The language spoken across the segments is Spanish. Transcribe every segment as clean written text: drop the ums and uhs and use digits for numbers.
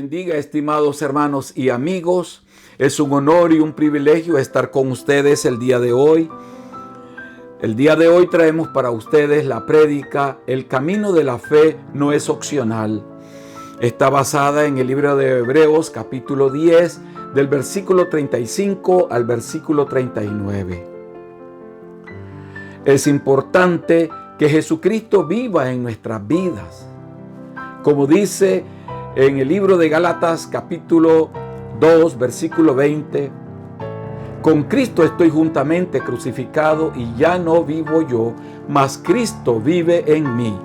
bendiga, estimados hermanos y amigos. Es un honor y un privilegio estar con ustedes el día de hoy. El día de hoy traemos para ustedes la prédica El camino de la fe no es opcional. Está basada en el libro de Hebreos capítulo 10 del versículo 35 al versículo 39. Es importante que Jesucristo viva en nuestras vidas. Como dice en el libro de Gálatas capítulo 2 versículo 20, con Cristo estoy juntamente crucificado y ya no vivo yo, mas Cristo vive en mí.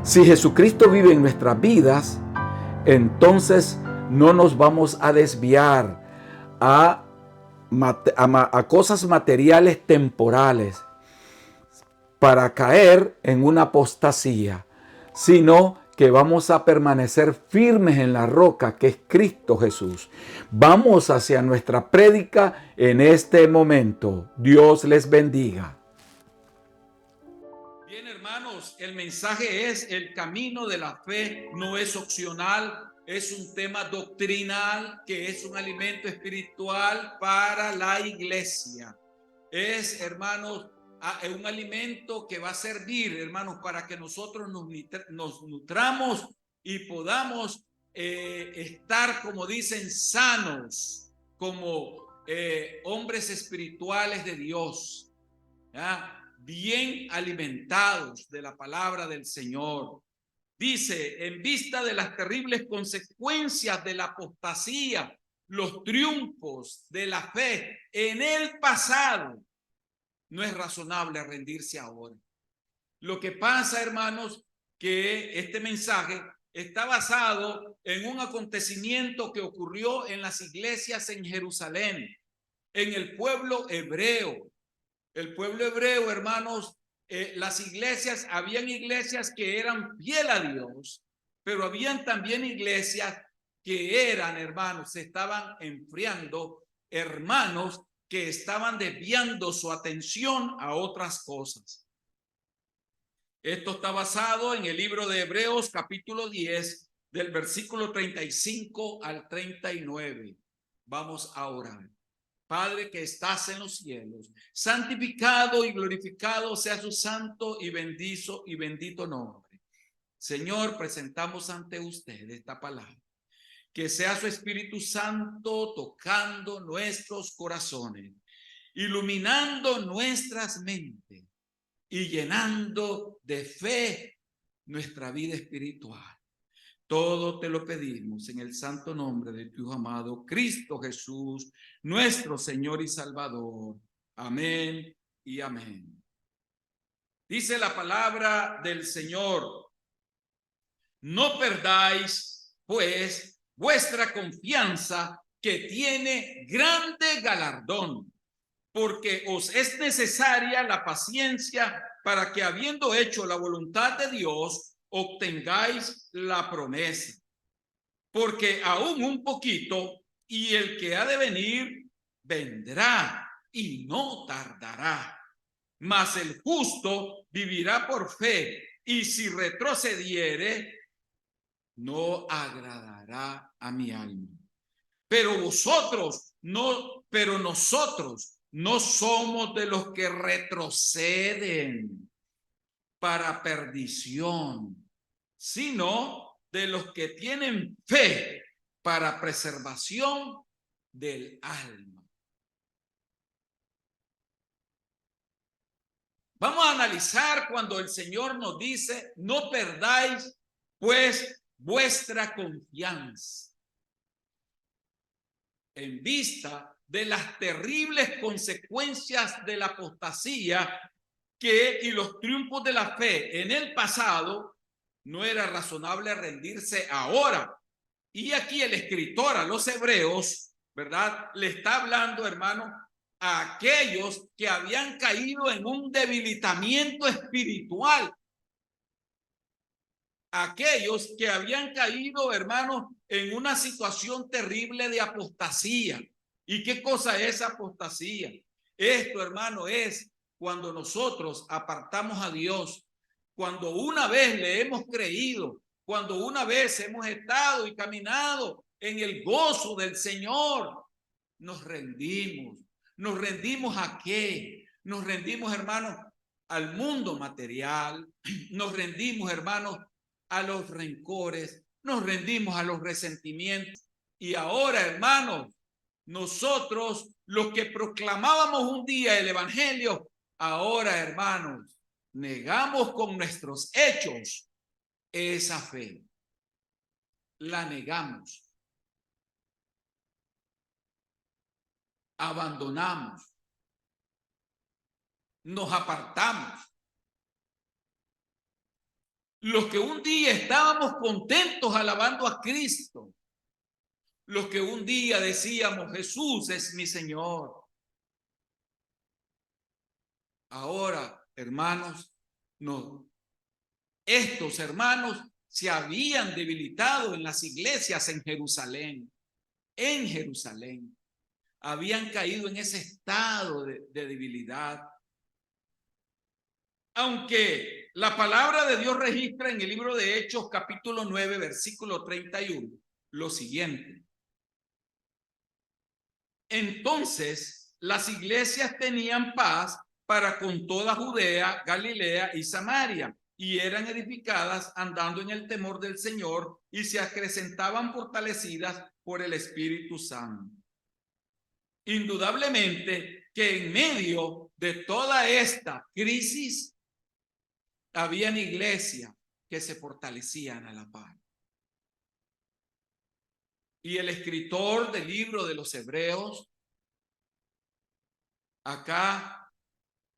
Si Jesucristo vive en nuestras vidas, entonces no nos vamos a desviar a cosas materiales temporales para caer en una apostasía, sino que vamos a permanecer firmes en la roca que es Cristo Jesús. Vamos hacia nuestra prédica en este momento. Dios les bendiga. Bien, hermanos, el mensaje es: el camino de la fe no es opcional, es un tema doctrinal que es un alimento espiritual para la iglesia. Es, hermanos, un alimento que va a servir, hermanos, para que nosotros nos nutramos y podamos estar, como dicen, sanos, como hombres espirituales de Dios, ¿ya? Bien alimentados de la palabra del Señor. Dice: en vista de las terribles consecuencias de la apostasía, los triunfos de la fe en el pasado, no es razonable rendirse ahora. Lo que pasa, hermanos, que este mensaje está basado en un acontecimiento que ocurrió en las iglesias en Jerusalén, en el pueblo hebreo. El pueblo hebreo, hermanos, habían iglesias que eran fiel a Dios, pero habían también iglesias que eran, hermanos, se estaban enfriando, hermanos que estaban desviando su atención a otras cosas. Esto está basado en el libro de Hebreos capítulo 10 del versículo 35 al 39. Vamos a orar. Padre que estás en los cielos, santificado y glorificado sea su santo y bendito nombre. Señor, presentamos ante usted esta palabra. Que sea su Espíritu Santo tocando nuestros corazones, iluminando nuestras mentes y llenando de fe nuestra vida espiritual. Todo te lo pedimos en el santo nombre de tu amado Cristo Jesús, nuestro Señor y Salvador. Amén y amén. Dice la palabra del Señor: no perdáis, pues, vuestra confianza, que tiene grande galardón, porque os es necesaria la paciencia para que, habiendo hecho la voluntad de Dios, obtengáis la promesa. Porque aún un poquito, y el que ha de venir vendrá y no tardará. Mas el justo vivirá por fe, y si retrocediere, no agradará a mi alma. Pero nosotros no somos de los que retroceden para perdición, sino de los que tienen fe para preservación del alma. Vamos a analizar cuando el Señor nos dice: no perdáis, pues, vuestra confianza, en vista de las terribles consecuencias de la apostasía y los triunfos de la fe en el pasado. No era razonable rendirse ahora. Y aquí el escritor a los hebreos, ¿verdad?, le está hablando, hermano, a aquellos que habían caído en un debilitamiento espiritual. Aquellos que habían caído, hermanos, en una situación terrible de apostasía. ¿Y qué cosa es apostasía? Esto, hermano, es cuando nosotros apartamos a Dios, cuando una vez le hemos creído, cuando una vez hemos estado y caminado en el gozo del Señor, nos rendimos. ¿Nos rendimos a qué? Nos rendimos, hermanos, al mundo material. Nos rendimos, hermanos, a los rencores. Nos rendimos a los resentimientos. Y ahora, hermanos, nosotros, los que proclamábamos un día el evangelio, ahora, hermanos, negamos con nuestros hechos esa fe. La negamos. Abandonamos. Nos apartamos. Los que un día estábamos contentos alabando a Cristo, los que un día decíamos, Jesús es mi Señor. Ahora, hermanos, no. Estos hermanos se habían debilitado en las iglesias en Jerusalén. En Jerusalén. Habían caído en ese estado de debilidad. Aunque la palabra de Dios registra en el libro de Hechos, capítulo 9, versículo 31, lo siguiente. Entonces, las iglesias tenían paz para con toda Judea, Galilea y Samaria, y eran edificadas andando en el temor del Señor y se acrecentaban fortalecidas por el Espíritu Santo. Indudablemente que en medio de toda esta crisis, habían iglesias que se fortalecían a la par. Y el escritor del libro de los Hebreos acá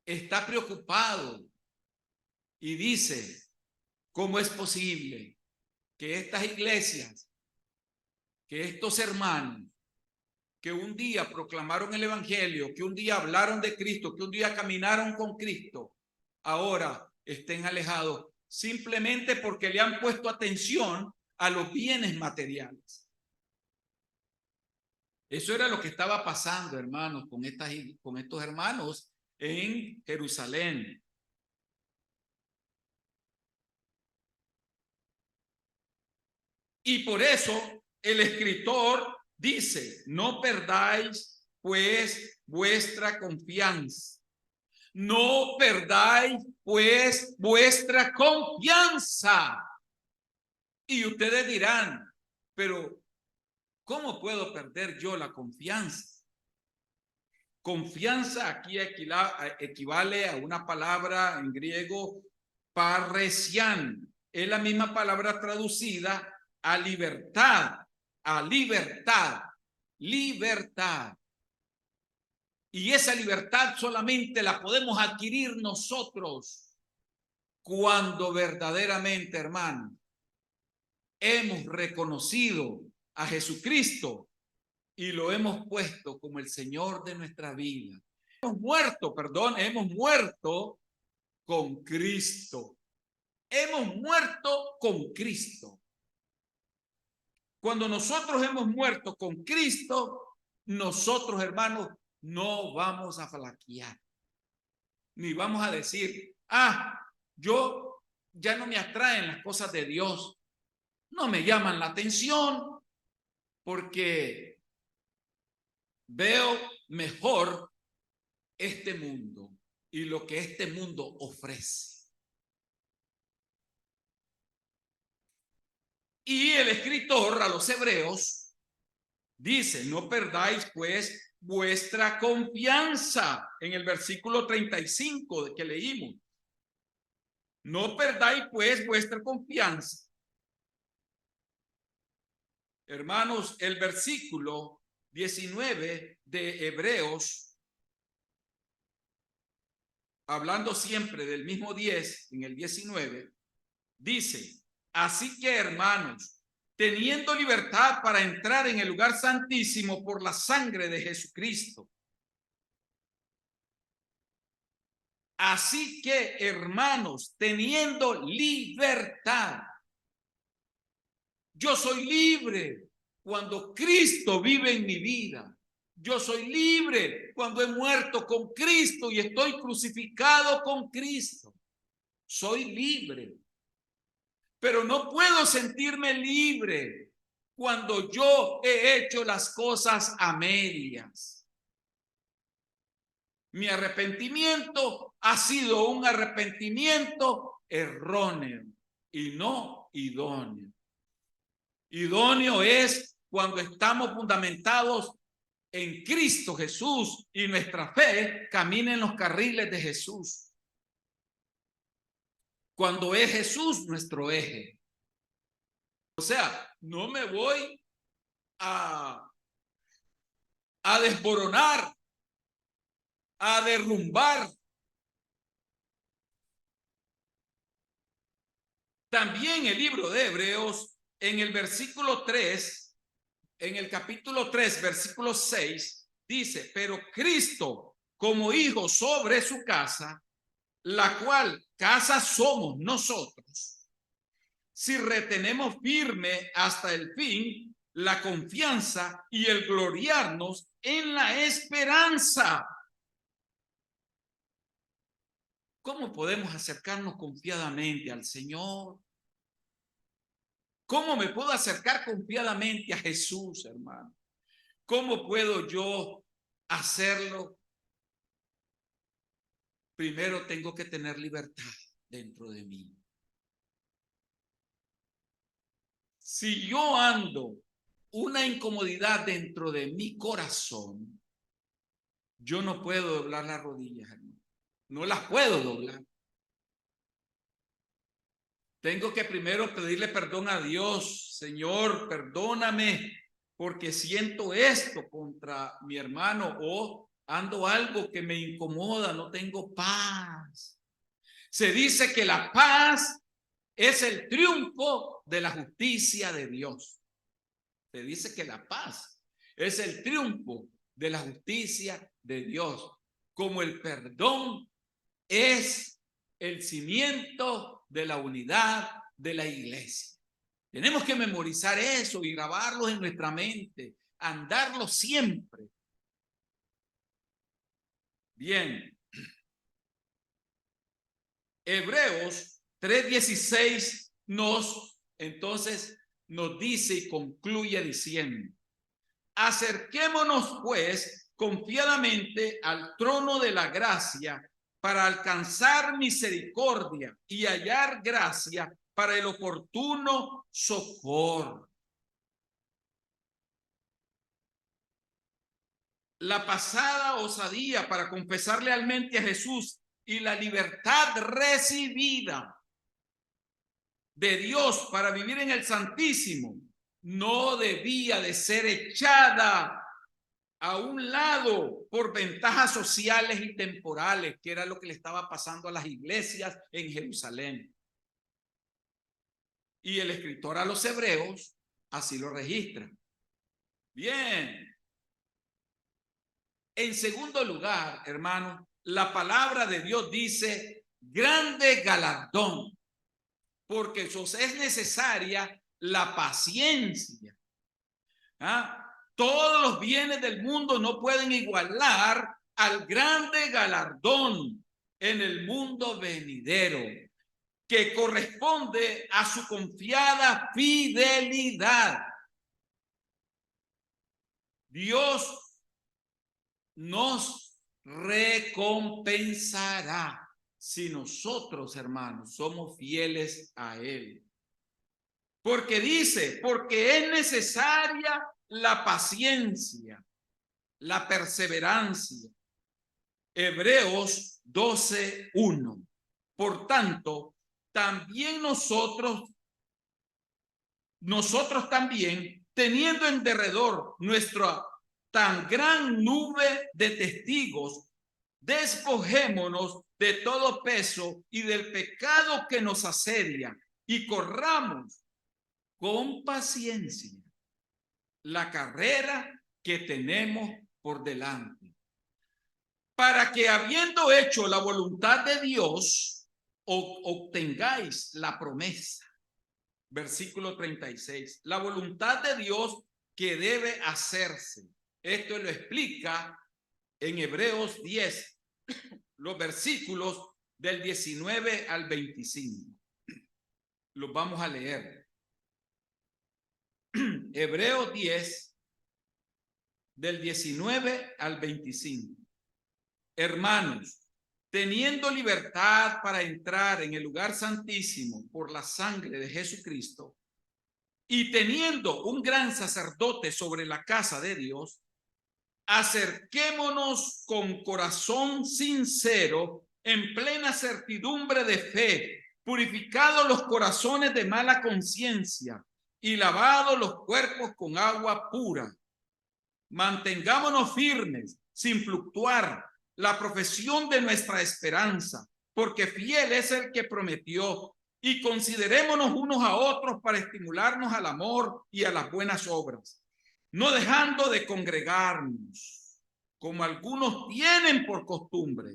está preocupado y dice, ¿cómo es posible que estas iglesias, que estos hermanos, que un día proclamaron el evangelio, que un día hablaron de Cristo, que un día caminaron con Cristo, ahora estén alejados simplemente porque le han puesto atención a los bienes materiales? Eso era lo que estaba pasando, hermanos, con estos hermanos en Jerusalén. Y por eso el escritor dice, no perdáis pues vuestra confianza. No perdáis pues vuestra confianza. Y ustedes dirán, pero ¿cómo puedo perder yo la confianza? Confianza aquí equivale a una palabra en griego, parresian. Es la misma palabra traducida a libertad, libertad. Y esa libertad solamente la podemos adquirir nosotros cuando verdaderamente, hermano, hemos reconocido a Jesucristo y lo hemos puesto como el Señor de nuestra vida. Hemos muerto con Cristo. Hemos muerto con Cristo. Cuando nosotros hemos muerto con Cristo, nosotros, hermanos, no vamos a flaquear. Ni vamos a decir, yo ya no me atraen las cosas de Dios. No me llaman la atención porque veo mejor este mundo y lo que este mundo ofrece. Y el escritor a los Hebreos dice, no perdáis pues vuestra confianza, en el versículo 35 que leímos. No perdáis pues vuestra confianza. Hermanos, el versículo 19 de Hebreos, hablando siempre del mismo 10, en el 19, dice, así que, hermanos, teniendo libertad para entrar en el lugar santísimo por la sangre de Jesucristo. Así que, hermanos, teniendo libertad. Yo soy libre cuando Cristo vive en mi vida. Yo soy libre cuando he muerto con Cristo y estoy crucificado con Cristo. Soy libre. Pero no puedo sentirme libre cuando yo he hecho las cosas a medias. Mi arrepentimiento ha sido un arrepentimiento erróneo y no idóneo. Idóneo es cuando estamos fundamentados en Cristo Jesús y nuestra fe camina en los carriles de Jesús. Cuando es Jesús nuestro eje. O sea, no me voy a desboronar, a derrumbar. También el libro de Hebreos, en el versículo 3, en el capítulo 3, versículo 6, dice, pero Cristo como hijo sobre su casa, la cual casa somos nosotros, si retenemos firme hasta el fin la confianza y el gloriarnos en la esperanza. ¿Cómo podemos acercarnos confiadamente al Señor? ¿Cómo me puedo acercar confiadamente a Jesús, hermano? ¿Cómo puedo yo hacerlo? Primero tengo que tener libertad dentro de mí. Si yo ando una incomodidad dentro de mi corazón, yo no puedo doblar las rodillas, hermano. No las puedo doblar. Tengo que primero pedirle perdón a Dios. Señor, perdóname porque siento esto contra mi hermano o ando algo que me incomoda, no tengo paz. Se dice que la paz es el triunfo de la justicia de Dios. Se dice que la paz es el triunfo de la justicia de Dios, como el perdón es el cimiento de la unidad de la iglesia. Tenemos que memorizar eso y grabarlo en nuestra mente, andarlo siempre. Bien. Hebreos 3:16 entonces nos dice y concluye diciendo, acerquémonos pues confiadamente al trono de la gracia para alcanzar misericordia y hallar gracia para el oportuno socorro. La pasada osadía para confesar lealmente a Jesús y la libertad recibida de Dios para vivir en el Santísimo no debía de ser echada a un lado por ventajas sociales y temporales, que era lo que le estaba pasando a las iglesias en Jerusalén. Y el escritor a los hebreos así lo registra. Bien. En segundo lugar, hermanos, la palabra de Dios dice grande galardón, porque eso es necesaria la paciencia. Todos los bienes del mundo no pueden igualar al grande galardón en el mundo venidero, que corresponde a su confiada fidelidad. Dios nos recompensará si nosotros, hermanos, somos fieles a Él. Porque dice, porque es necesaria la paciencia, la perseverancia. Hebreos 12:1. Por tanto, también nosotros también, teniendo en derredor nuestra tan gran nube de testigos, despojémonos de todo peso y del pecado que nos asedia y corramos con paciencia la carrera que tenemos por delante, para que habiendo hecho la voluntad de Dios, obtengáis la promesa. Versículo 36. La voluntad de Dios que debe hacerse. Esto lo explica en Hebreos 10, los versículos del 19 al 25. Los vamos a leer. Hebreos 10, del 19 al 25. Hermanos, teniendo libertad para entrar en el lugar santísimo por la sangre de Jesucristo, y teniendo un gran sacerdote sobre la casa de Dios, acerquémonos con corazón sincero, en plena certidumbre de fe, purificados los corazones de mala conciencia y lavados los cuerpos con agua pura. Mantengámonos firmes, sin fluctuar, la profesión de nuestra esperanza, porque fiel es el que prometió, y considerémonos unos a otros para estimularnos al amor y a las buenas obras, no dejando de congregarnos, como algunos tienen por costumbre,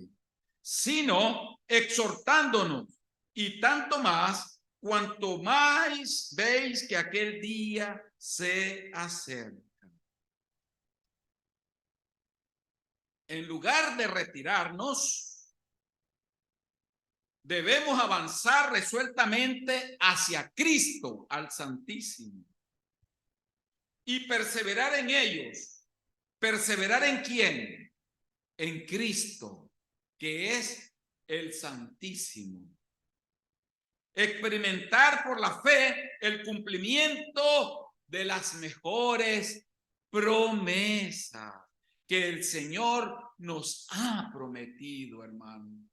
sino exhortándonos, y tanto más cuanto más veis que aquel día se acerca. En lugar de retirarnos, debemos avanzar resueltamente hacia Cristo, al Santísimo, y perseverar en ellos. ¿Perseverar en quién? En Cristo, que es el Santísimo. Experimentar por la fe el cumplimiento de las mejores promesas que el Señor nos ha prometido, hermano.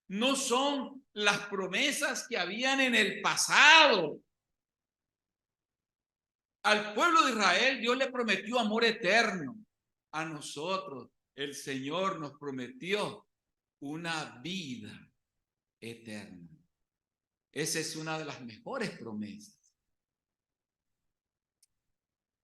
No son las promesas que habían en el pasado. Al pueblo de Israel Dios le prometió amor eterno. A nosotros el Señor nos prometió una vida eterna. Esa es una de las mejores promesas.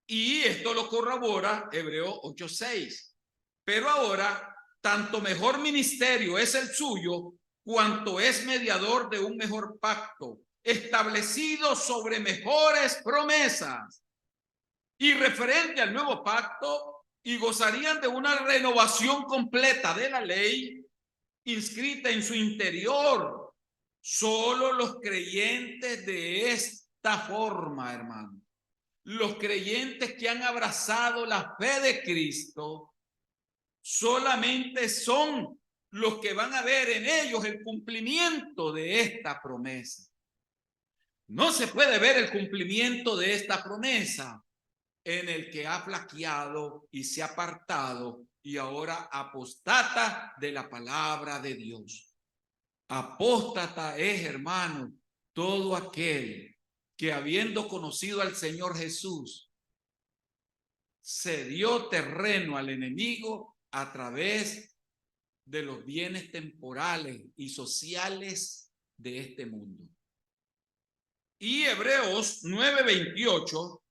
Y esto lo corrobora Hebreos 8:6. Pero ahora, tanto mejor ministerio es el suyo, cuanto es mediador de un mejor pacto, establecido sobre mejores promesas. Y referente al nuevo pacto, y gozarían de una renovación completa de la ley, inscrita en su interior. Solo los creyentes de esta forma, hermano, los creyentes que han abrazado la fe de Cristo, solamente son los que van a ver en ellos el cumplimiento de esta promesa. No se puede ver el cumplimiento de esta promesa en el que ha flaqueado y se ha apartado y ahora apostata de la palabra de Dios. Apóstata es, hermano, todo aquel que, habiendo conocido al Señor Jesús, se dio terreno al enemigo a través de los bienes temporales y sociales de este mundo. Y Hebreos 9:28,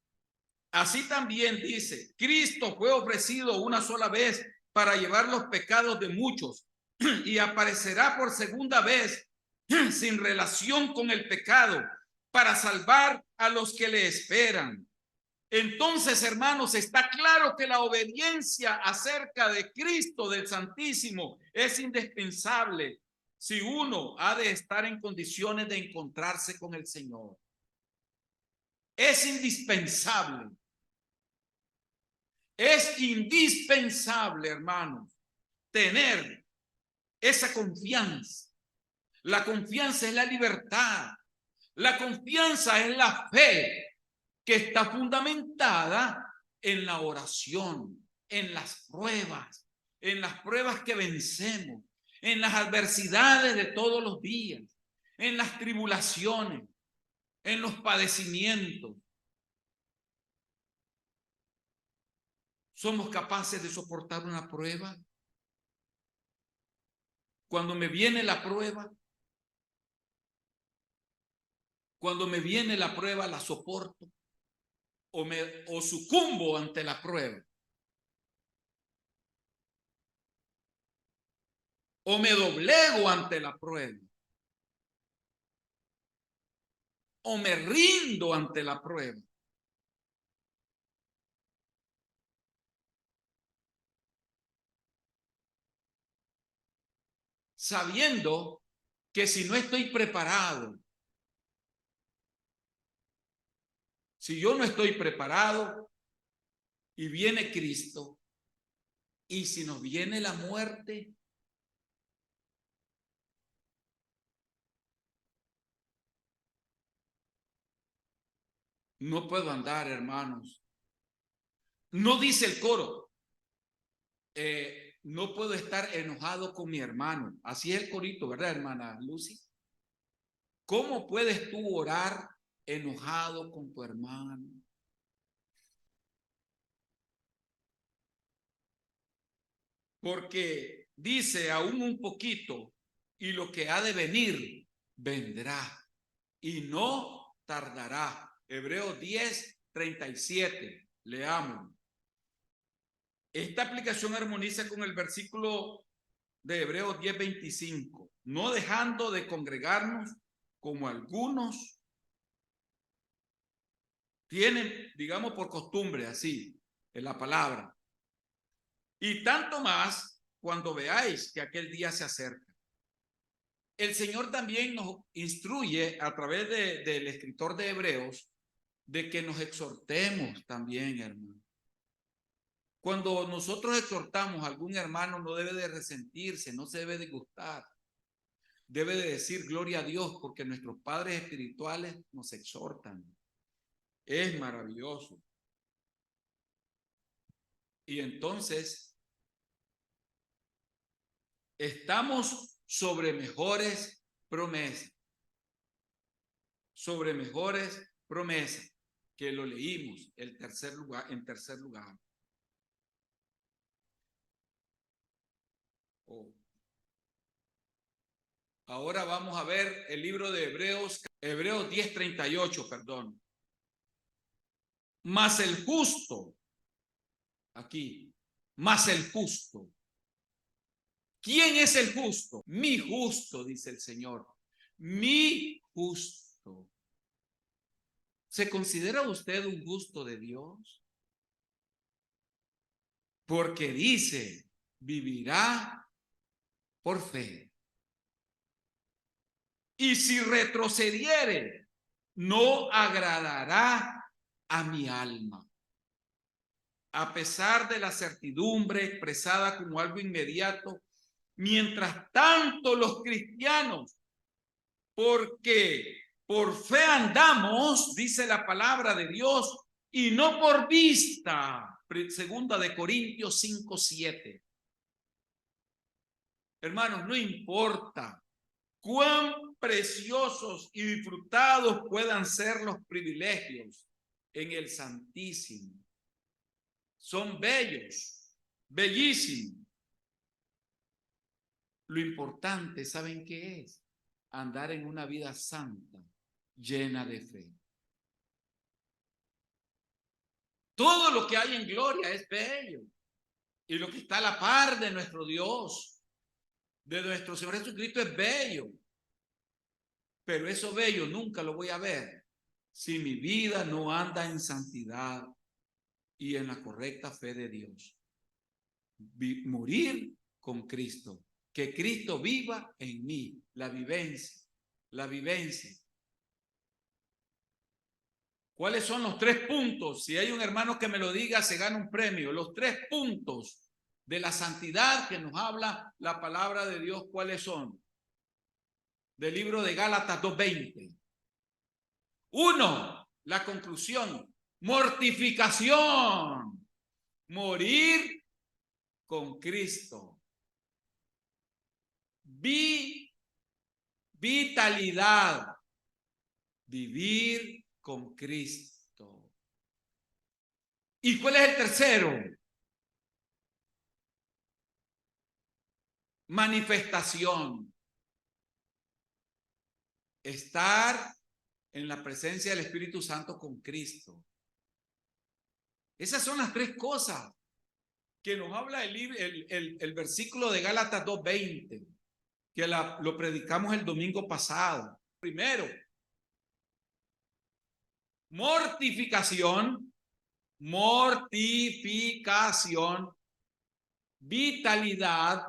así también dice: Cristo fue ofrecido una sola vez para llevar los pecados de muchos, y aparecerá por segunda vez sin relación con el pecado, para salvar a los que le esperan. Entonces, hermanos, está claro que la obediencia acerca de Cristo, del Santísimo, es indispensable si uno ha de estar en condiciones de encontrarse con el Señor. Es indispensable. Es indispensable, hermanos, tener esa confianza. La confianza es la libertad. La confianza es la fe que está fundamentada en la oración, en las pruebas que vencemos, en las adversidades de todos los días, en las tribulaciones, en los padecimientos. ¿Somos capaces de soportar una prueba? Cuando me viene la prueba, la soporto o sucumbo ante la prueba. O me doblego ante la prueba. O me rindo ante la prueba. Sabiendo que si no estoy preparado Si yo no estoy preparado y viene Cristo, y si nos viene la muerte, no puedo andar, hermanos. No dice el coro, no puedo estar enojado con mi hermano. Así es el corito, ¿verdad, hermana Lucy? ¿Cómo puedes tú orar enojado con tu hermano? Porque dice aún un poquito, y lo que ha de venir, vendrá, y no tardará. Hebreos 10:37, leamos. Esta aplicación armoniza con el versículo de Hebreos 10:25, no dejando de congregarnos como algunos tienen, digamos, por costumbre, así, en la palabra. Y tanto más cuando veáis que aquel día se acerca. El Señor también nos instruye a través del escritor de Hebreos de que nos exhortemos también, hermano. Cuando nosotros exhortamos a algún hermano, no debe de resentirse, no se debe de gustar. Debe de decir gloria a Dios porque nuestros padres espirituales nos exhortan. Es maravilloso. Y entonces, estamos sobre mejores promesas. Sobre mejores promesas que lo leímos en tercer lugar. Oh. Ahora vamos a ver el libro de Hebreos 10:38, perdón. Mas el justo, aquí, mas el justo. ¿Quién es el justo? Mi justo, dice el Señor. Mi justo. ¿Se considera usted un justo de Dios? Porque dice, vivirá por fe. Y si retrocediere, no agradará a mi alma. A pesar de la certidumbre expresada como algo inmediato, mientras tanto los cristianos, porque por fe andamos, dice la palabra de Dios, y no por vista. Segunda de Corintios 5:7. Hermanos, no importa cuán preciosos y disfrutados puedan ser los privilegios en el Santísimo. Son bellos, bellísimos. Lo importante, ¿saben qué es? Andar en una vida santa, llena de fe. Todo lo que hay en gloria es bello. Y lo que está a la par de nuestro Dios, de nuestro Señor Jesucristo, es bello. Pero eso bello nunca lo voy a ver si mi vida no anda en santidad y en la correcta fe de Dios. Morir con Cristo. Que Cristo viva en mí. La vivencia. La vivencia. ¿Cuáles son los 3 puntos? Si hay un hermano que me lo diga, se gana un premio. Los 3 puntos de la santidad que nos habla la palabra de Dios, ¿cuáles son? Del libro de Gálatas 2:20. 1, la conclusión, mortificación, morir con Cristo. Vitalidad, vivir con Cristo. ¿Y cuál es el tercero? Manifestación. Estar en la presencia del Espíritu Santo con Cristo. Esas son las 3 cosas que nos habla el versículo de Gálatas 2:20, que lo predicamos el domingo pasado. Primero, mortificación, vitalidad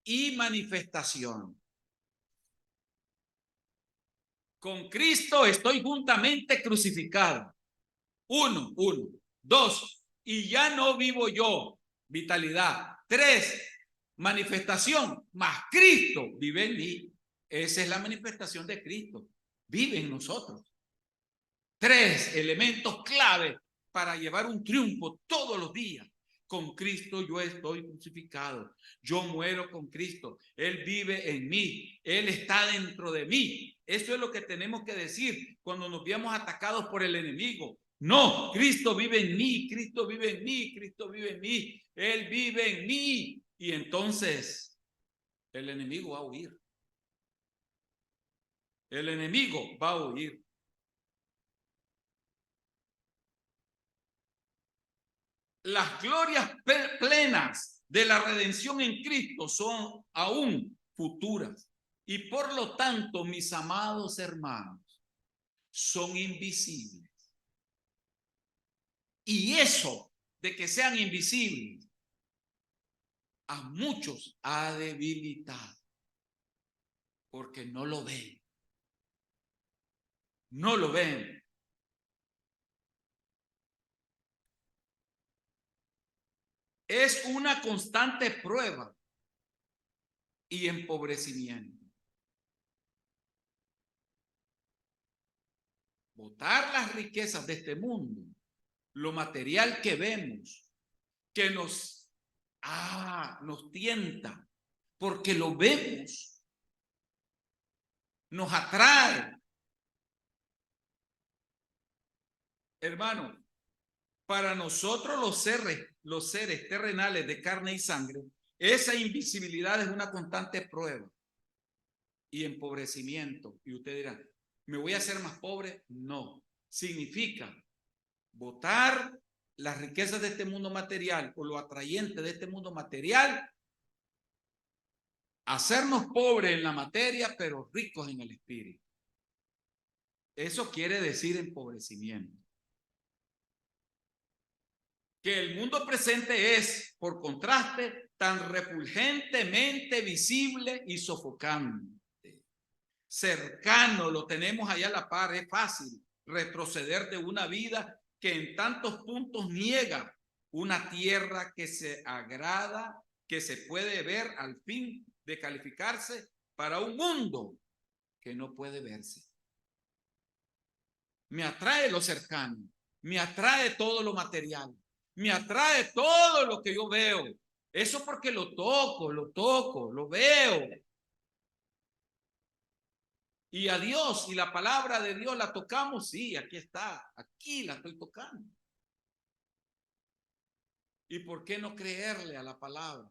y manifestación. Con Cristo estoy juntamente crucificado. Uno. Dos, y ya no vivo yo. Vitalidad. Tres, manifestación, más Cristo vive en mí. Esa es la manifestación de Cristo. Vive en nosotros. Tres elementos clave para llevar un triunfo todos los días. Con Cristo yo estoy crucificado. Yo muero con Cristo. Él vive en mí. Él está dentro de mí. Eso es lo que tenemos que decir cuando nos veamos atacados por el enemigo. No, Cristo vive en mí. Cristo vive en mí. Cristo vive en mí. Él vive en mí. Y entonces el enemigo va a huir. El enemigo va a huir. Las glorias plenas de la redención en Cristo son aún futuras. Y por lo tanto, mis amados hermanos, son invisibles. Y eso de que sean invisibles, a muchos ha debilitado. Porque no lo ven. No lo ven. Es una constante prueba y empobrecimiento. Botar las riquezas de este mundo, lo material que vemos, que nos tienta, porque lo vemos, nos atrae. Hermano, para nosotros los seres terrenales de carne y sangre, esa invisibilidad es una constante prueba y empobrecimiento. Y usted dirá, ¿me voy a hacer más pobre? No. Significa botar las riquezas de este mundo material o lo atrayente de este mundo material, hacernos pobres en la materia, pero ricos en el espíritu. Eso quiere decir empobrecimiento. Que el mundo presente es, por contraste, tan refulgentemente visible y sofocante. Cercano, lo tenemos allá a la par, es fácil retroceder de una vida que en tantos puntos niega una tierra que se agrada, que se puede ver al fin de calificarse para un mundo que no puede verse. Me atrae lo cercano, me atrae todo lo material, me atrae todo lo que yo veo. Eso porque lo toco, lo veo. Y a Dios y la palabra de Dios la tocamos, sí, aquí está, aquí la estoy tocando. ¿Y por qué no creerle a la palabra?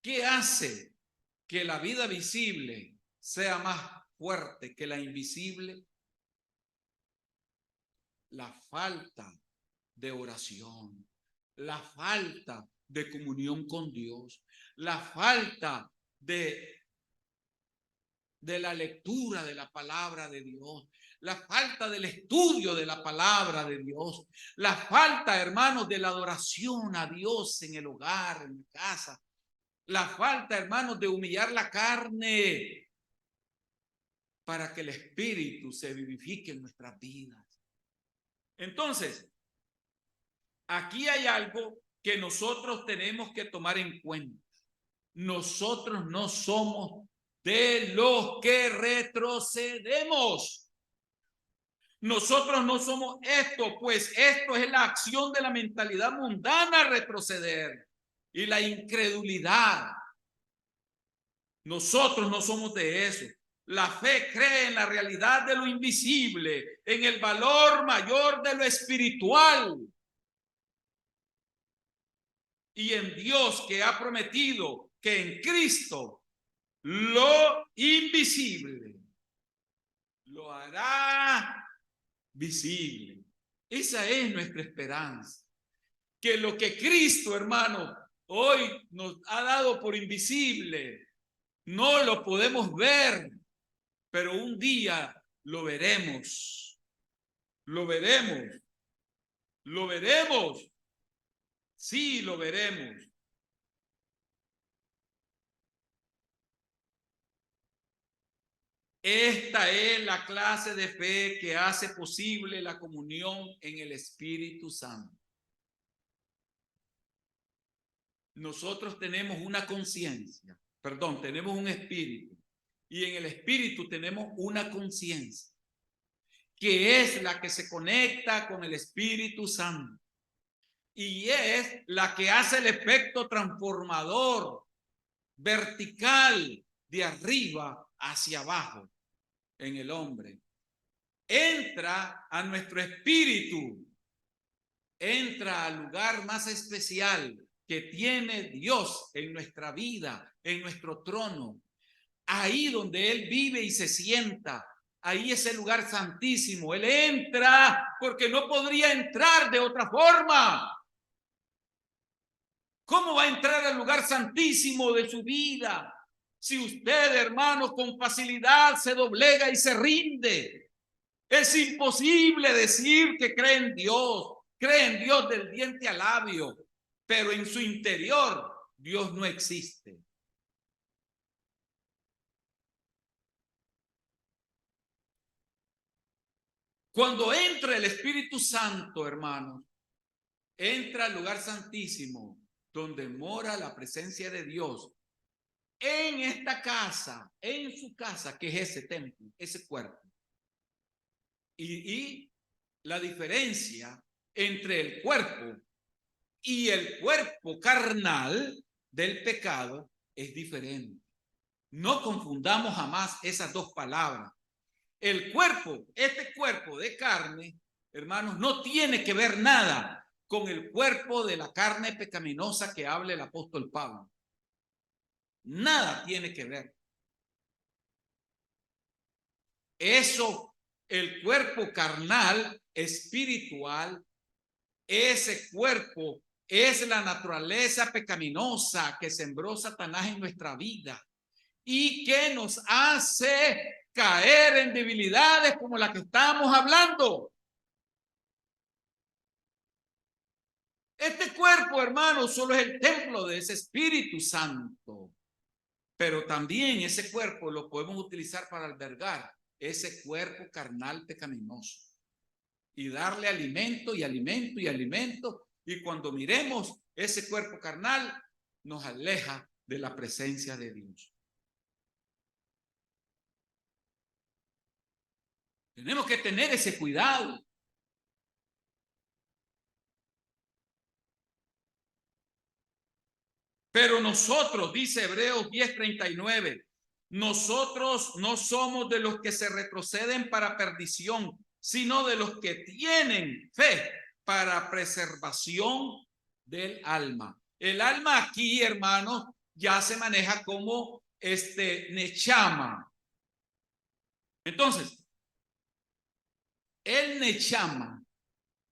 ¿Qué hace que la vida visible sea más fuerte que la invisible? La falta de oración, la falta de comunión con Dios, la falta de la lectura de la palabra de Dios, la falta del estudio de la palabra de Dios, la falta, hermanos, de la adoración a Dios en el hogar, en la casa, la falta, hermanos, de humillar la carne para que el espíritu se vivifique en nuestras vidas. Entonces, aquí hay algo que nosotros tenemos que tomar en cuenta. Nosotros no somos de los que retrocedemos. Nosotros no somos esto, pues esto es la acción de la mentalidad mundana, retroceder y la incredulidad. Nosotros no somos de eso. La fe cree en la realidad de lo invisible, en el valor mayor de lo espiritual y en Dios, que ha prometido que en Cristo lo invisible lo hará visible. Esa es nuestra esperanza. Que lo que Cristo, hermano, hoy nos ha dado por invisible, no lo podemos ver, pero un día lo veremos. Lo veremos. Lo veremos. Sí, lo veremos. Esta es la clase de fe que hace posible la comunión en el Espíritu Santo. Nosotros tenemos una conciencia, tenemos un espíritu, y en el espíritu tenemos una conciencia, que es la que se conecta con el Espíritu Santo, y es la que hace el efecto transformador, vertical, de arriba hacia abajo en el hombre. Entra a nuestro espíritu, entra al lugar más especial que tiene Dios en nuestra vida, en nuestro trono. Ahí donde Él vive y se sienta, ahí es el lugar santísimo. Él entra porque no podría entrar de otra forma. ¿Cómo va a entrar al lugar santísimo de su vida si usted, hermano, con facilidad se doblega y se rinde? Es imposible decir que cree en Dios del diente al labio, pero en su interior Dios no existe. Cuando entra el Espíritu Santo, hermanos, entra al lugar santísimo donde mora la presencia de Dios. En esta casa, en su casa, que es ese templo, ese cuerpo. Y la diferencia entre el cuerpo y el cuerpo carnal del pecado es diferente. No confundamos jamás esas dos palabras. El cuerpo, este cuerpo de carne, hermanos, no tiene que ver nada con el cuerpo de la carne pecaminosa que habla el apóstol Pablo. Nada tiene que ver. Eso, el cuerpo carnal, espiritual, ese cuerpo es la naturaleza pecaminosa que sembró Satanás en nuestra vida y que nos hace caer en debilidades como la que estamos hablando. Este cuerpo, hermano, solo es el templo de ese Espíritu Santo, pero también ese cuerpo lo podemos utilizar para albergar ese cuerpo carnal pecaminoso y darle alimento y alimento y alimento, y cuando miremos ese cuerpo carnal nos aleja de la presencia de Dios. Tenemos que tener ese cuidado. Pero nosotros, dice Hebreos 10:39, nosotros no somos de los que se retroceden para perdición, sino de los que tienen fe para preservación del alma. El alma aquí, hermanos, ya se maneja como nechama. Entonces, el nechama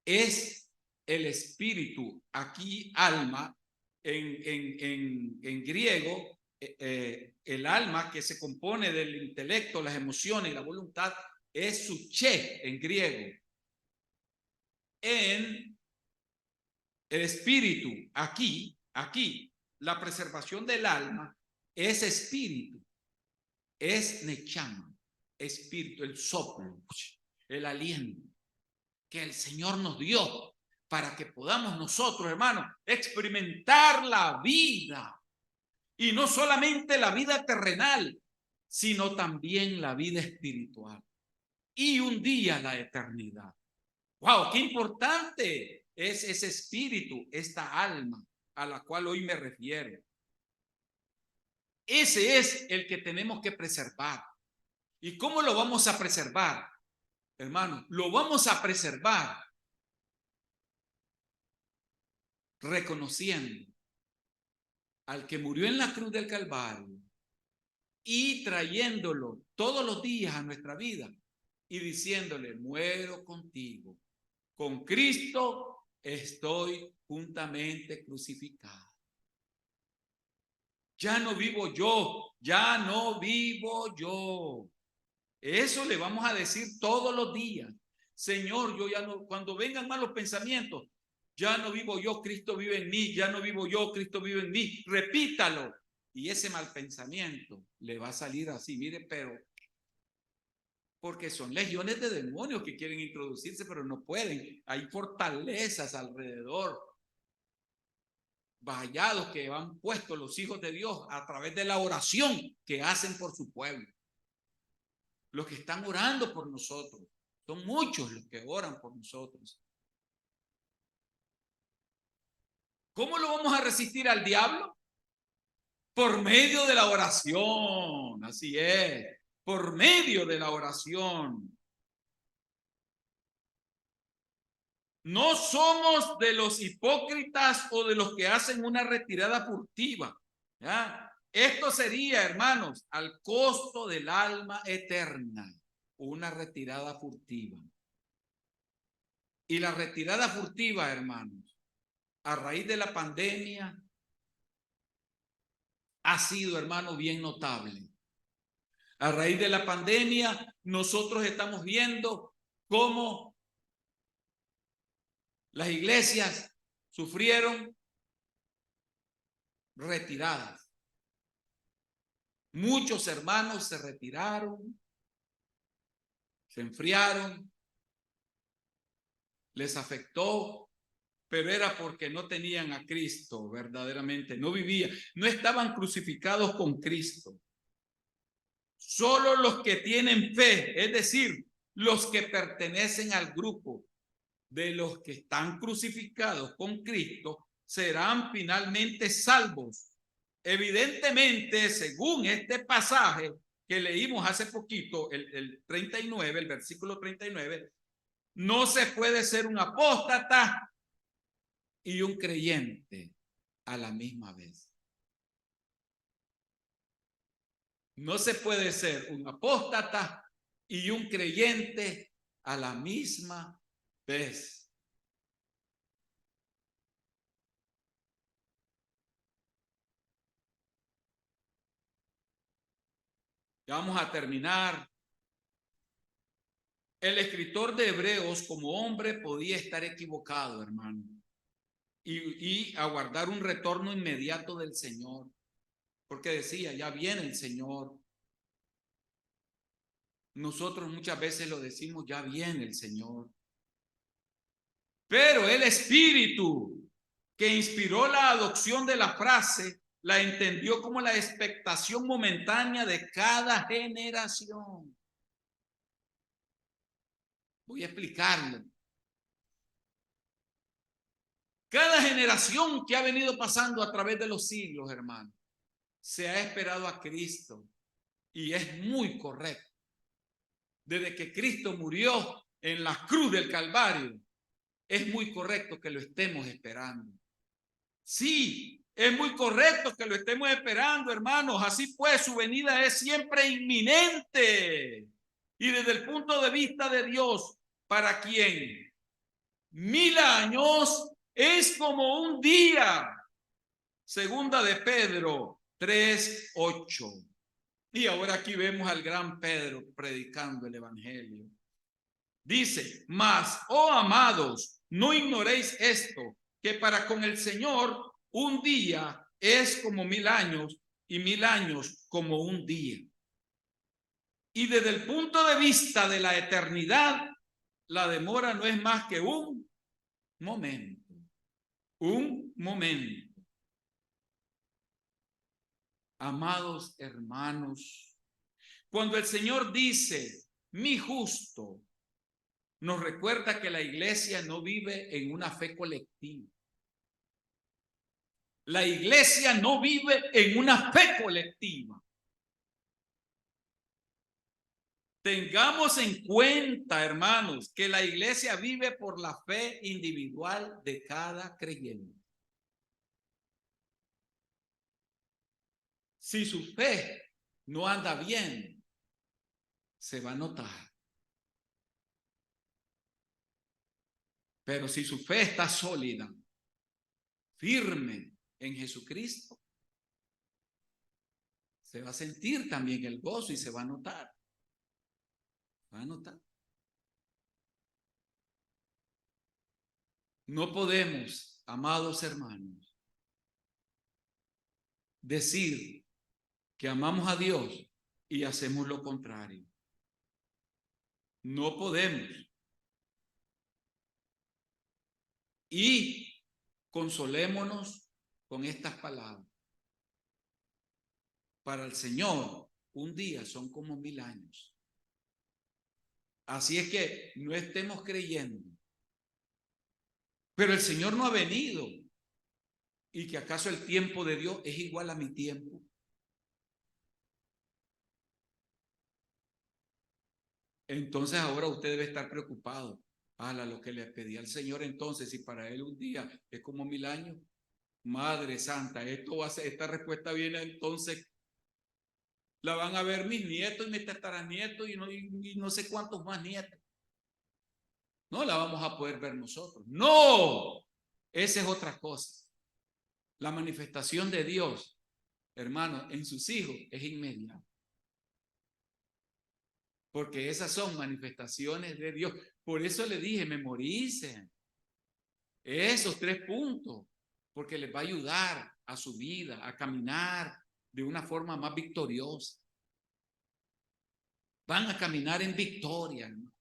es el espíritu, aquí alma, en griego, el alma, que se compone del intelecto, las emociones y la voluntad, es suche en griego. En el espíritu, aquí, la preservación del alma es espíritu, es nechama, espíritu, el soplo, el aliento que el Señor nos dio para que podamos nosotros, hermanos, experimentar la vida, y no solamente la vida terrenal, sino también la vida espiritual y un día la eternidad. ¡Wow! ¡Qué importante es ese espíritu, esta alma a la cual hoy me refiero! Ese es el que tenemos que preservar. ¿Y cómo lo vamos a preservar, hermanos? Lo vamos a preservar reconociendo al que murió en la cruz del Calvario y trayéndolo todos los días a nuestra vida y diciéndole: muero contigo, con Cristo estoy juntamente crucificado. Ya no vivo yo, ya no vivo yo. Eso le vamos a decir todos los días. Señor, yo ya no, cuando vengan malos pensamientos, ya no vivo yo, Cristo vive en mí, ya no vivo yo, Cristo vive en mí. Repítalo. Y ese mal pensamiento le va a salir así, mire, pero porque son legiones de demonios que quieren introducirse, pero no pueden. Hay fortalezas alrededor, vallados que han puesto los hijos de Dios a través de la oración que hacen por su pueblo. Los que están orando por nosotros. Son muchos los que oran por nosotros. ¿Cómo lo vamos a resistir al diablo? Por medio de la oración. Así es. Por medio de la oración. No somos de los hipócritas o de los que hacen una retirada furtiva. ¿Ya? Esto sería, hermanos, al costo del alma eterna. Una retirada furtiva. Y la retirada furtiva, hermanos, a raíz de la pandemia, ha sido, hermano, bien notable. A raíz de la pandemia, nosotros estamos viendo cómo las iglesias sufrieron retiradas. Muchos hermanos se retiraron, se enfriaron, les afectó, pero era porque no tenían a Cristo verdaderamente, no vivían, no estaban crucificados con Cristo. Solo los que tienen fe, es decir, los que pertenecen al grupo de los que están crucificados con Cristo, serán finalmente salvos. Evidentemente, según este pasaje que leímos hace poquito, el 39, el versículo 39, no se puede ser un apóstata y un creyente a la misma vez. No se puede ser un apóstata y un creyente a la misma vez. Ya vamos a terminar. El escritor de Hebreos, como hombre, podía estar equivocado, hermano, y aguardar un retorno inmediato del Señor, porque decía, ya viene el Señor. Nosotros muchas veces lo decimos, ya viene el Señor. Pero el Espíritu que inspiró la adopción de la frase, la entendió como la expectación momentánea de cada generación. Voy a explicarlo. Cada generación que ha venido pasando a través de los siglos, hermano, se ha esperado a Cristo y es muy correcto. Desde que Cristo murió en la cruz del Calvario, es muy correcto que lo estemos esperando. Sí, es muy correcto que lo estemos esperando, hermanos. Así pues, su venida es siempre inminente. Y desde el punto de vista de Dios, ¿para quién? 1000 años es como un día. Segunda de Pedro 3:8. Y ahora aquí vemos al gran Pedro predicando el evangelio. Dice, mas, oh amados, no ignoréis esto, que para con el Señor un día es como 1000 años y 1000 años como un día. Y desde el punto de vista de la eternidad, la demora no es más que un momento. Un momento. Amados hermanos, cuando el Señor dice, mi justo, nos recuerda que la iglesia no vive en una fe colectiva. La iglesia no vive en una fe colectiva. Tengamos en cuenta, hermanos, que la iglesia vive por la fe individual de cada creyente. Si su fe no anda bien, se va a notar. Pero si su fe está sólida, firme en Jesucristo, se va a sentir también el gozo y se va a notar. ¿Va a notar? No podemos, amados hermanos, decir que amamos a Dios y hacemos lo contrario. No podemos. Y consolémonos con estas palabras. Para el Señor, un día son como 1000 años. Así es que no estemos creyendo. Pero el Señor no ha venido. ¿Y que acaso el tiempo de Dios es igual a mi tiempo? Entonces ahora usted debe estar preocupado. Lo que le pedí al Señor entonces, si para Él un día es como 1000 años. Madre Santa, esta respuesta viene entonces, la van a ver mis nietos y mis tataranietos y no sé cuántos más nietos. No la vamos a poder ver nosotros. No, esa es otra cosa. La manifestación de Dios, hermano, en sus hijos es inmediata. Porque esas son manifestaciones de Dios. Por eso le dije, memoricen esos 3 puntos, porque les va a ayudar a su vida, a caminar de una forma más victoriosa. Van a caminar en victoria, hermano.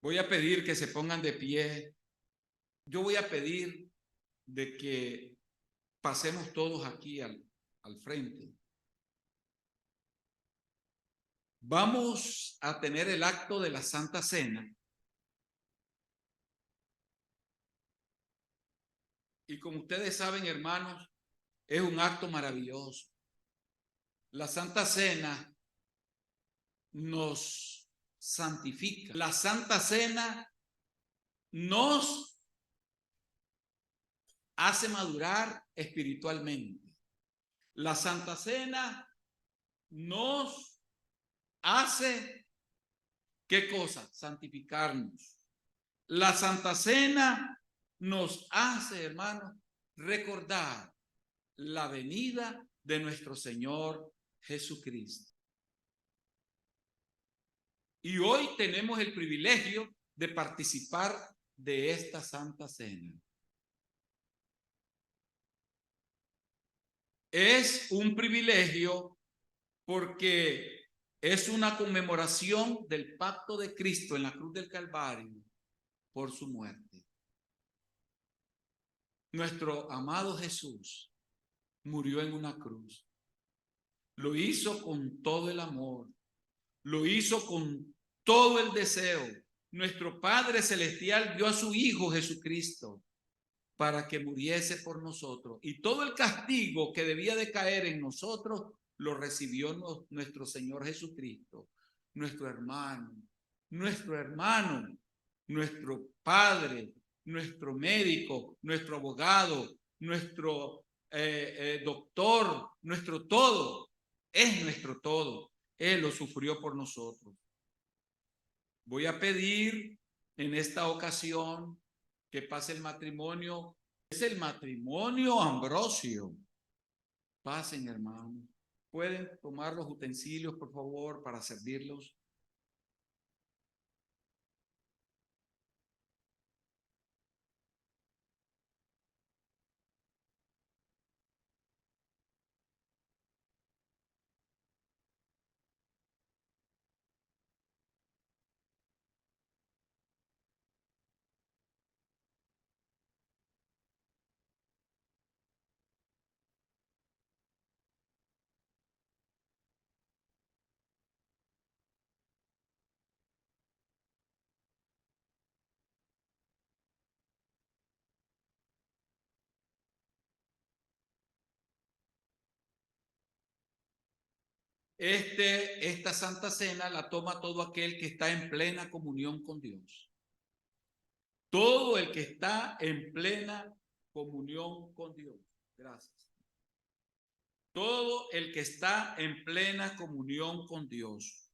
Voy a pedir que se pongan de pie. Yo voy a pedir de que pasemos todos aquí al frente. Vamos a tener el acto de la Santa Cena. Y como ustedes saben, hermanos, es un acto maravilloso. La Santa Cena nos santifica. La Santa Cena nos hace madurar espiritualmente. La Santa Cena nos hace, ¿qué cosa? Santificarnos. La Santa Cena nos hace, hermanos, recordar la venida de nuestro Señor Jesucristo. Y hoy tenemos el privilegio de participar de esta Santa Cena. Es un privilegio porque es una conmemoración del pacto de Cristo en la cruz del Calvario por su muerte. Nuestro amado Jesús murió en una cruz. Lo hizo con todo el amor. Lo hizo con todo el deseo. Nuestro Padre Celestial dio a su Hijo Jesucristo para que muriese por nosotros. Y todo el castigo que debía de caer en nosotros lo recibió nuestro Señor Jesucristo, nuestro hermano, nuestro Padre, nuestro médico, nuestro abogado, nuestro doctor, nuestro todo. Es nuestro todo. Él lo sufrió por nosotros. Voy a pedir en esta ocasión que pase el matrimonio. Es el matrimonio Ambrosio. Pasen, hermanos. ¿Pueden tomar los utensilios, por favor, para servirlos? Esta Santa Cena la toma todo aquel que está en plena comunión con Dios. Todo el que está en plena comunión con Dios. Gracias. Todo el que está en plena comunión con Dios.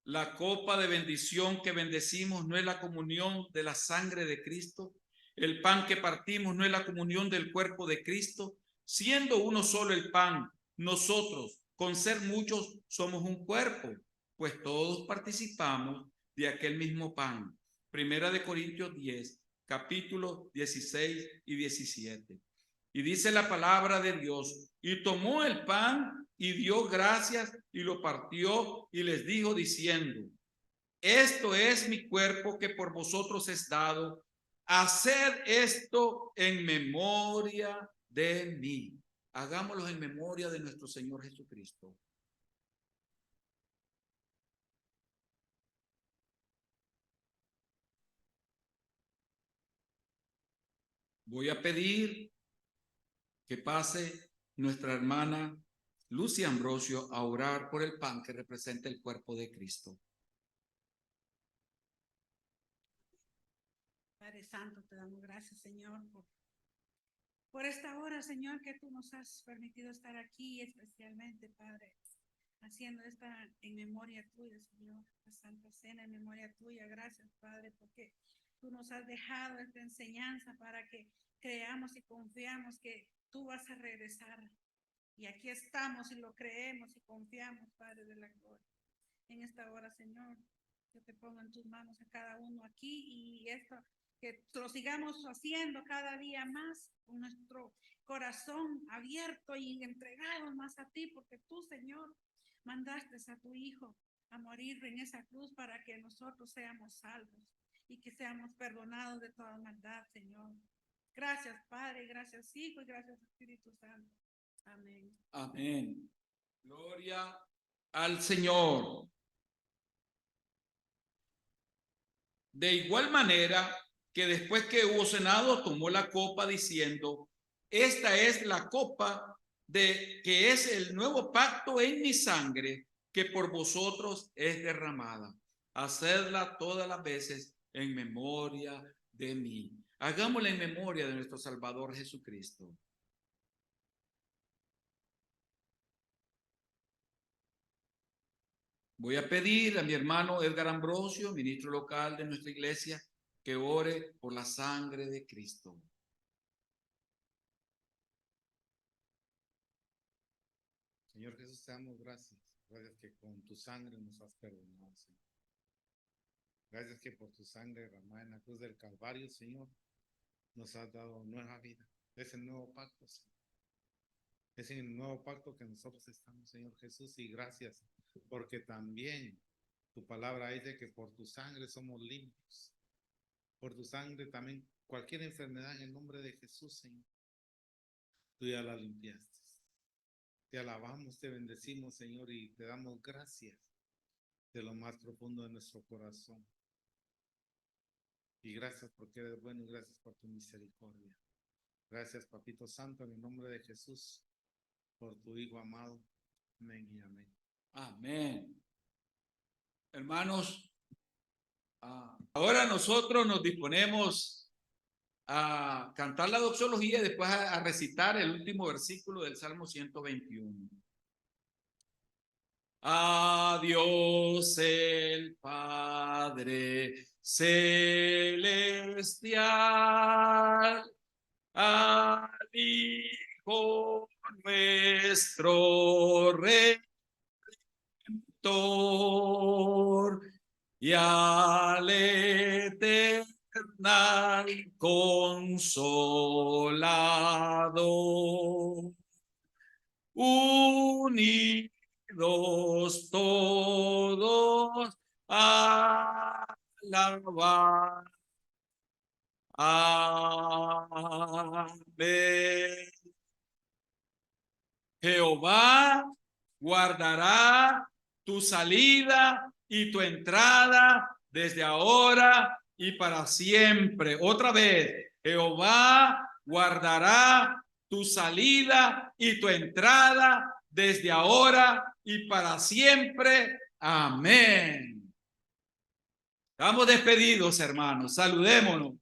La copa de bendición que bendecimos no es la comunión de la sangre de Cristo. El pan que partimos no es la comunión del cuerpo de Cristo. Siendo uno solo el pan, nosotros, con ser muchos, somos un cuerpo, pues todos participamos de aquel mismo pan. Primera de Corintios 10, capítulos 16 y 17. Y dice la palabra de Dios, y tomó el pan y dio gracias y lo partió y les dijo diciendo, esto es mi cuerpo que por vosotros es dado. Haced esto en memoria de mí. Hagámoslo en memoria de nuestro Señor Jesucristo. Voy a pedir que pase nuestra hermana Lucy Ambrosio a orar por el pan que representa el cuerpo de Cristo. Padre Santo, te damos gracias, Señor, por esta hora, Señor, que tú nos has permitido estar aquí, especialmente, Padre, haciendo esta en memoria tuya, Señor, la Santa Cena en memoria tuya. Gracias, Padre, porque tú nos has dejado esta enseñanza para que creamos y confiamos que tú vas a regresar. Y aquí estamos y lo creemos y confiamos, Padre de la gloria. En esta hora, Señor, yo te pongo en tus manos a cada uno aquí y esto que lo sigamos haciendo cada día más con nuestro corazón abierto y entregado más a ti, porque tú, Señor, mandaste a tu Hijo a morir en esa cruz para que nosotros seamos salvos y que seamos perdonados de toda maldad, Señor. Gracias, Padre, gracias, Hijo, y gracias, Espíritu Santo. Amén. Amén. Gloria al Señor. De igual manera que después que hubo cenado, tomó la copa diciendo, esta es la copa que es el nuevo pacto en mi sangre, que por vosotros es derramada. Hacedla todas las veces en memoria de mí. Hagámosla en memoria de nuestro Salvador Jesucristo. Voy a pedir a mi hermano Edgar Ambrosio, ministro local de nuestra iglesia, que ore por la sangre de Cristo. Señor Jesús, te damos gracias. Gracias que con tu sangre nos has perdonado, Señor. Gracias que por tu sangre derramada en la cruz del Calvario, Señor, nos has dado nueva vida. Es el nuevo pacto, Señor. Es el nuevo pacto que nosotros estamos, Señor Jesús, y gracias porque también tu palabra dice que por tu sangre somos limpios. Por tu sangre también cualquier enfermedad en el nombre de Jesús, Señor, tú ya la limpiaste. Te alabamos, te bendecimos, Señor, y te damos gracias de lo más profundo de nuestro corazón. Y gracias porque eres bueno y gracias por tu misericordia. Gracias, Papito Santo, en el nombre de Jesús, por tu Hijo amado. Amén y amén. Amén. Hermanos, ahora nosotros nos disponemos a cantar la doxología y después a recitar el último versículo del Salmo 121. A Dios el Padre celestial, al Hijo nuestro Redentor y al eternal Consolador, unidos todos a alabar. Amén. Jehová guardará tu salida y tu entrada desde ahora y para siempre. Otra vez, Jehová guardará tu salida y tu entrada desde ahora y para siempre. Amén. Estamos despedidos, hermanos. Saludémonos.